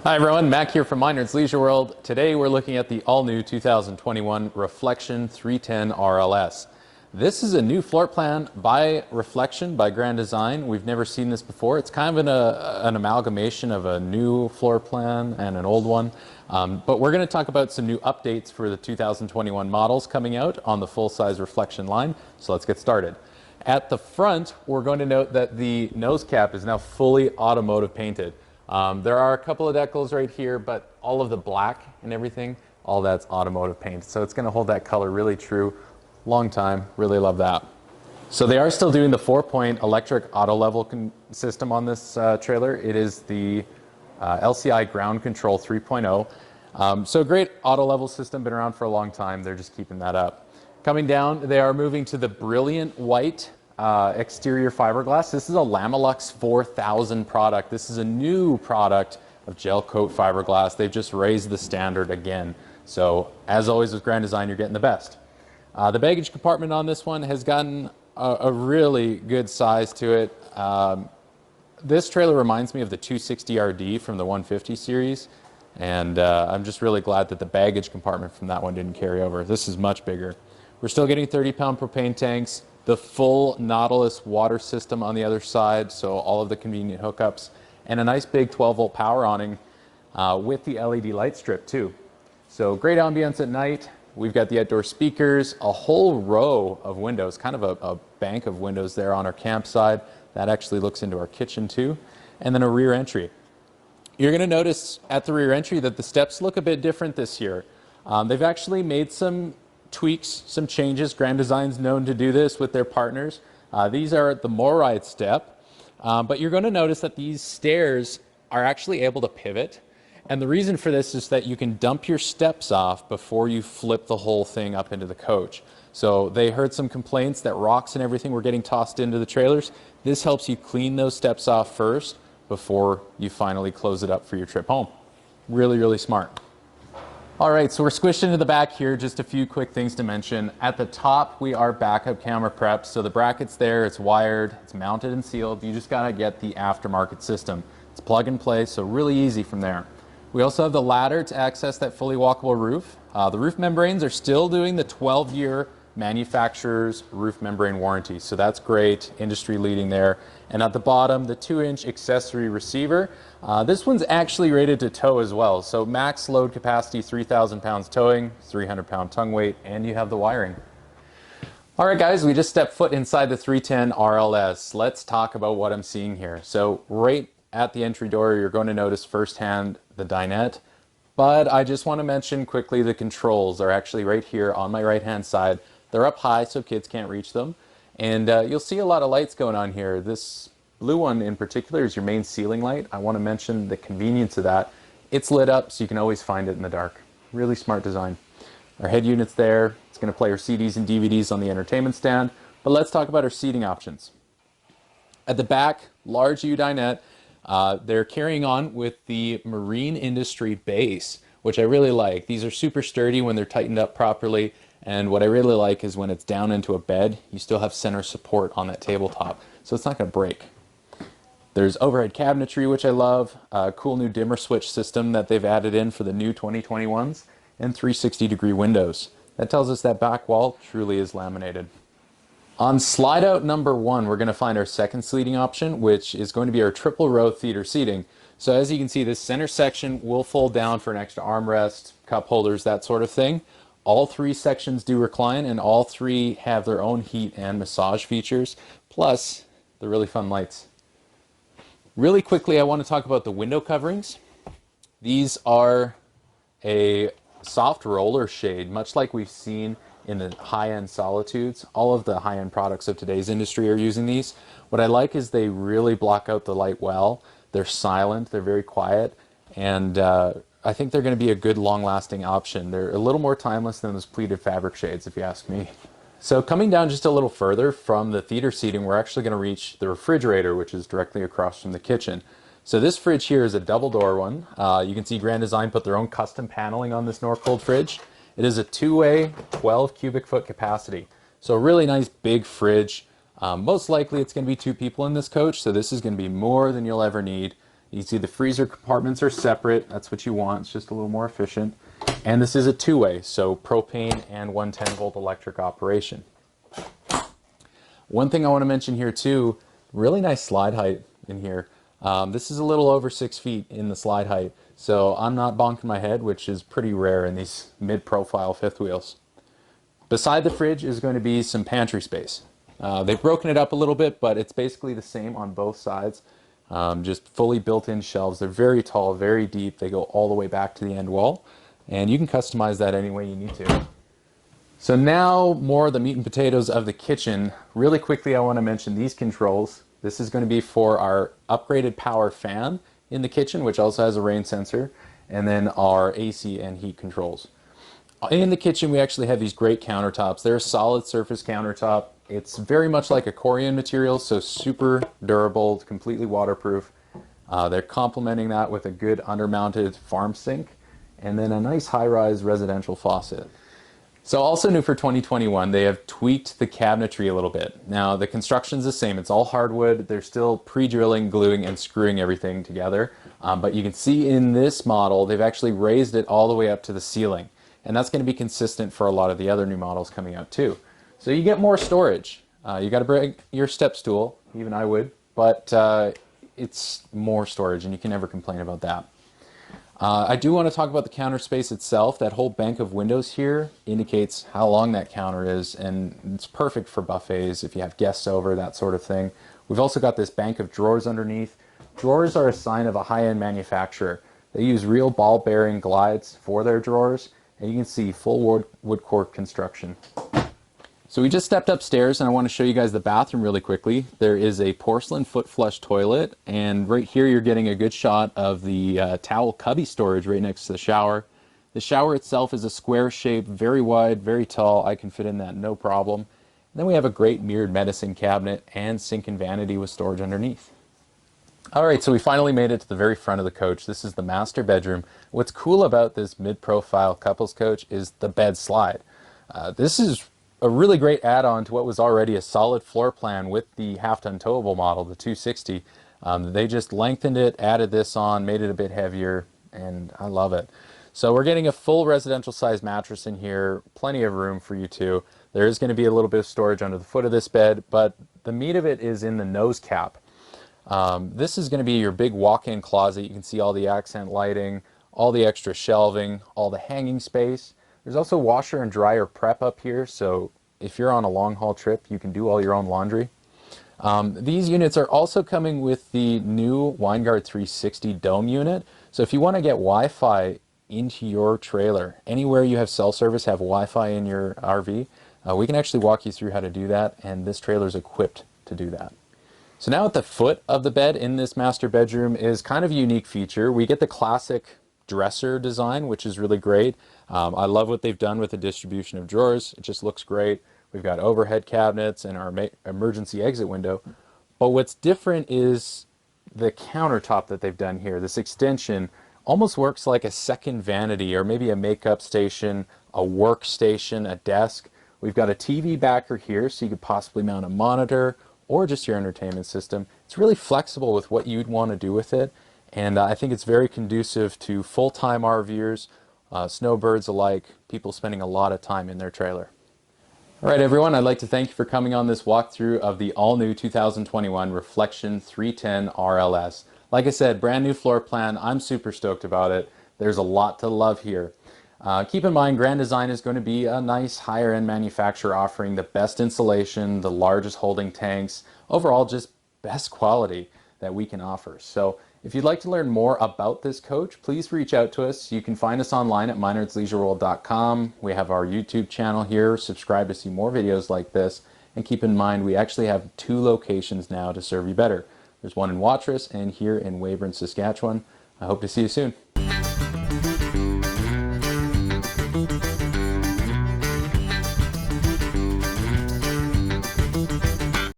Hi everyone, Mac here from Minard's Leisure World. Today we're looking at the all-new 2021 Reflection 310 RLS. This is a new floor plan by Reflection, by Grand Design. We've never seen this before. It's kind of an amalgamation of a new floor plan and an old one. But we're going to talk about some new updates for the 2021 models coming out on the full-size Reflection line. So let's get started. At the front, we're going to note that the nose cap is now fully automotive painted. There are a couple of decals right here, but all of the black and everything, all that's automotive paint. So it's going to hold that color really true. Long time, really love that. So they are still doing the 4-point electric auto level system on this trailer. It is the LCI ground control 3.0. So great auto level system, been around for a long time. They're just keeping that up. Coming down, they are moving to the brilliant white exterior fiberglass. This is a Lamilux 4000 product. This is a new product of gel coat fiberglass. They've just raised the standard again. So as always with Grand Design, you're getting the best. The baggage compartment on this one has gotten a really good size to it. This trailer reminds me of the 260RD from the 150 series, and I'm just really glad that the baggage compartment from that one didn't carry over. This is much bigger. We're still getting 30-pound propane tanks, the full Nautilus water system on the other side, so all of the convenient hookups, and a nice big 12-volt power awning with the LED light strip too. So great ambience at night. We've got the outdoor speakers, a whole row of windows, kind of a bank of windows there on our campsite. That actually looks into our kitchen too, and then a rear entry. You're going to notice at the rear entry that the steps look a bit different this year. They've actually made some tweaks, some changes. Grand Design's known to do this with their partners. These are the MORRIDE step, but you're going to notice that these stairs are actually able to pivot. And the reason for this is that you can dump your steps off before you flip the whole thing up into the coach. So they heard some complaints that rocks and everything were getting tossed into the trailers. This helps you clean those steps off first before you finally close it up for your trip home. Really, really smart. All right, so we're squished into the back here. Just a few quick things to mention. At the top, we are backup camera prepped. So the bracket's there, it's wired, it's mounted and sealed. You just gotta get the aftermarket system. It's plug and play, so really easy from there. We also have the ladder to access that fully walkable roof. The roof membranes are still doing the 12-year manufacturer's roof membrane warranty. So that's great, industry leading there. And at the bottom, the 2-inch accessory receiver. This one's actually rated to tow as well. So max load capacity, 3,000 pounds towing, 300-pound tongue weight, and you have the wiring. All right, guys, we just stepped foot inside the 310 RLS. Let's talk about what I'm seeing here. So right at the entry door, you're going to notice firsthand the dinette. But I just want to mention quickly the controls are actually right here on my right-hand side. They're up high so kids can't reach them. And you'll see a lot of lights going on here. This blue one in particular is your main ceiling light. I want to mention the convenience of that. It's lit up so you can always find it in the dark. Really smart design. Our head unit's there. It's going to play our CDs and DVDs on the entertainment stand. But let's talk about our seating options. At the back, large U dinette. They're carrying on with the marine industry base, which I really like. These are super sturdy when they're tightened up properly. And what I really like is when it's down into a bed, you still have center support on that tabletop. So it's not going to break. There's overhead cabinetry, which I love. A cool new dimmer switch system that they've added in for the new 2021s. And 360-degree windows. That tells us that back wall truly is laminated. On slide out number 1, we're going to find our second seating option, which is going to be our triple row theater seating. So as you can see, this center section will fold down for an extra armrest, cup holders, that sort of thing. All 3 sections do recline, and all 3 have their own heat and massage features, plus the really fun lights. Really quickly, I want to talk about the window coverings. These are a soft roller shade, much like we've seen in the high-end Solitudes. All of the high-end products of today's industry are using these. What I like is they really block out the light well. They're silent, they're very quiet, and I think they're going to be a good long-lasting option. They're a little more timeless than those pleated fabric shades, if you ask me. So coming down just a little further from the theater seating, we're actually going to reach the refrigerator, which is directly across from the kitchen. So this fridge here is a double door one. You can see Grand Design put their own custom paneling on this Norcold fridge. It is a 2-way, 12 cubic foot capacity. So a really nice big fridge. Most likely it's going to be 2 people in this coach, so this is going to be more than you'll ever need. You see the freezer compartments are separate. That's what you want. It's just a little more efficient. And this is a two-way, so propane and 110-volt electric operation. One thing I want to mention here too, really nice slide height in here. This is a little over 6 feet in the slide height, so I'm not bonking my head, which is pretty rare in these mid-profile fifth wheels. Beside the fridge is going to be some pantry space. They've broken it up a little bit, but it's basically the same on both sides. Just fully built-in shelves. They're very tall, very deep. They go all the way back to the end wall, and you can customize that any way you need to. So now more of the meat and potatoes of the kitchen. Really quickly, I want to mention these controls. This is going to be for our upgraded power fan in the kitchen, which also has a rain sensor, and then our AC and heat controls. In the kitchen, we actually have these great countertops. They're a solid surface countertop. It's very much like a Corian material, so super durable, completely waterproof. They're complementing that with a good undermounted farm sink, and then a nice high-rise residential faucet. So also new for 2021, they have tweaked the cabinetry a little bit. Now the construction's the same, it's all hardwood. They're still pre-drilling, gluing, and screwing everything together. But you can see in this model, they've actually raised it all the way up to the ceiling. And that's going to be consistent for a lot of the other new models coming out too. So you get more storage. You got to bring your step stool, even I would, but it's more storage and you can never complain about that. I do want to talk about the counter space itself. That whole bank of windows here indicates how long that counter is, and it's perfect for buffets if you have guests over, that sort of thing. We've also got this bank of drawers underneath. Drawers are a sign of a high-end manufacturer. They use real ball-bearing glides for their drawers, and you can see full wood core construction. So we just stepped upstairs and I want to show you guys the bathroom really quickly. There is a porcelain foot flush toilet, and right here you're getting a good shot of the towel cubby storage right next to the shower. The shower itself is a square shape, very wide, very tall. I can fit in that no problem. And then we have a great mirrored medicine cabinet and sink and vanity with storage underneath. Alright, so we finally made it to the very front of the coach. This is the master bedroom. What's cool about this mid-profile couples coach is the bed slide. This is a really great add-on to what was already a solid floor plan with the half-ton towable model, the 260. They just lengthened it, added this on, made it a bit heavier, and I love it. So we're getting a full residential size mattress in here, plenty of room for you two. There is going to be a little bit of storage under the foot of this bed, but the meat of it is in the nose cap. This is going to be your big walk-in closet. You can see all the accent lighting, all the extra shelving, all the hanging space. There's also washer and dryer prep up here, so if you're on a long haul trip, you can do all your own laundry. These units are also coming with the new Winegard 360 dome unit. So if you want to get Wi-Fi into your trailer, anywhere you have cell service, have Wi-Fi in your RV, we can actually walk you through how to do that, and this trailer is equipped to do that. So now at the foot of the bed in this master bedroom is kind of a unique feature. We get the classic dresser design, which is really great. I love what they've done with the distribution of drawers. It just looks great. We've got overhead cabinets and our emergency exit window. But what's different is the countertop that they've done here. This extension almost works like a second vanity, or maybe a makeup station, a workstation, a desk. We've got a TV backer here, so you could possibly mount a monitor or just your entertainment system. It's really flexible with what you'd want to do with it. And I think it's very conducive to full-time RVers, snowbirds alike, people spending a lot of time in their trailer. All right, everyone, I'd like to thank you for coming on this walkthrough of the all-new 2021 Reflection 310 RLS. Like I said, brand new floor plan. I'm super stoked about it. There's a lot to love here. Keep in mind, Grand Design is going to be a nice higher-end manufacturer offering the best insulation, the largest holding tanks, overall just best quality that we can offer. So if you'd like to learn more about this coach, please reach out to us. You can find us online at minardsleisureworld.com. We have our YouTube channel here. Subscribe to see more videos like this. And keep in mind, we actually have 2 locations now to serve you better. There's one in Watrous and here in Weyburn, Saskatchewan. I hope to see you soon.